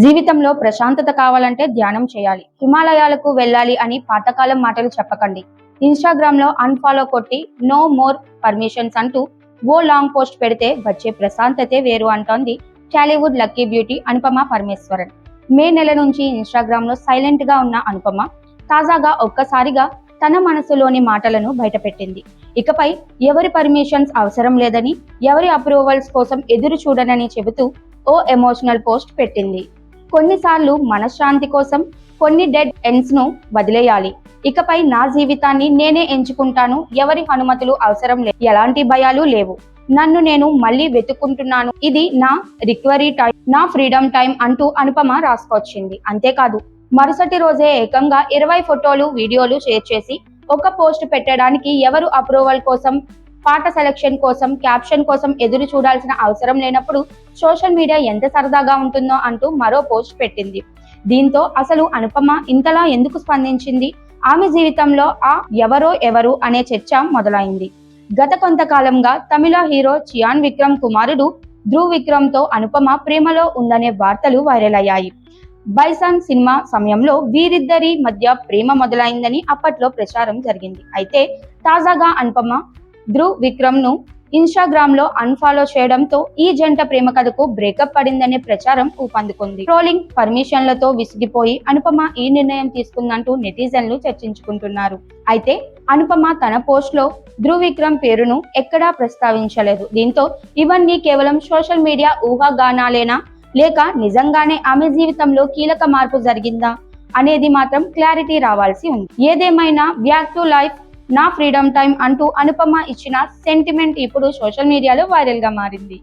జీవితంలో ప్రశాంతత కావాలంటే ధ్యానం చేయాలి, హిమాలయాలకు వెళ్ళాలి అని పాతకాలం మాటలు చెప్పకండి. ఇన్‌స్టాగ్రామ్ లో అన్‌ఫాలో కొట్టి నో మోర్ పర్మిషన్స్ అంటూ ఓ లాంగ్ పోస్ట్ పెడితే వచ్చే ప్రశాంతతే వేరు అంటోంది టాలీవుడ్ లక్కీ బ్యూటీ అనుపమ పరమేశ్వరన్. మే నెల నుంచి ఇన్‌స్టాగ్రామ్ లో సైలెంట్ గా ఉన్న అనుపమ తాజాగా ఒక్కసారిగా తన మనసులోని మాటలను బయటపెట్టింది. ఇకపై ఎవరి పర్మిషన్స్ అవసరం లేదని, ఎవరి అప్రూవల్స్ కోసం ఎదురు చూడనని చెబుతూ ఓ ఎమోషనల్ పోస్ట్ పెట్టింది. కొన్నిసార్లు మనశ్శాంతి కోసం కొన్ని డెడ్ ఎండ్స్ ను వదిలేయాలి. ఇకపై నా జీవితాన్ని నేనే ఎంచుకుంటాను, ఎవరి అనుమతులు అవసరం లేదు, ఎలాంటి భయాలు లేవు, నన్ను నేను మళ్ళీ వెతుక్కుంటున్నాను, ఇది నా రికవరీ టైం, నా ఫ్రీడమ్ టైం అంటూ అనుపమ రాసుకొచ్చింది. అంతేకాదు మరుసటి రోజే ఏకంగా 20 ఫోటోలు, వీడియోలు షేర్ చేసి ఒక పోస్ట్ పెట్టడానికి ఎవరు అప్రూవల్ కోసం, పాట సెలక్షన్ కోసం, క్యాప్షన్ కోసం ఎదురు చూడాల్సిన అవసరం లేనప్పుడు సోషల్ మీడియా ఎంత సరదాగా ఉంటుందో అంటూ మరో పోస్ట్ పెట్టింది. దీంతో అసలు అనుపమ ఇంతలా ఎందుకు స్పందించింది, ఆమె జీవితంలో ఆ ఎవరు అనే చర్చ మొదలైంది. గత కొంతకాలంగా తమిళ హీరో చియాన్ విక్రమ్ కుమారుడు ధ్రువ్ విక్రమ్ తో అనుపమ ప్రేమలో ఉందనే వార్తలు వైరల్ అయ్యాయి. బైసన్ సినిమా సమయంలో వీరిద్దరి మధ్య ప్రేమ మొదలైందని అప్పట్లో ప్రచారం జరిగింది. అయితే తాజాగా అనుపమ ధ్రువ్ విక్రమ్ ను ఇన్‌స్టాగ్రామ్ లో అన్‌ఫాలో చేయడంతో ఈ జంట ప్రేమ కథకు బ్రేకప్ పడిందనే ప్రచారం ఊపందుకుంది. ట్రోలింగ్, పర్మిషన్లతో విసిగిపోయి అనుపమ ఈ నిర్ణయం తీసుకుందంటూ నెటిజన్లు చర్చించుకుంటున్నారు. అయితే అనుపమ తన పోస్ట్ లో ధ్రువ్ విక్రమ్ పేరును ఎక్కడా ప్రస్తావించలేదు. దీంతో ఇవన్నీ కేవలం సోషల్ మీడియా ఊహాగానాలేనా, లేక నిజంగానే ఆమె జీవితంలో కీలక మార్పు జరిగిందా అనేది మాత్రం క్లారిటీ రావాల్సి ఉంది. ఏదేమైనా బ్యాక్ టు లైఫ్, నా ఫ్రీడమ్ టైం అంటూ అనుపమ ఇచ్చిన సెంటిమెంట్ ఇప్పుడు సోషల్ మీడియాలో వైరల్ గా మారింది.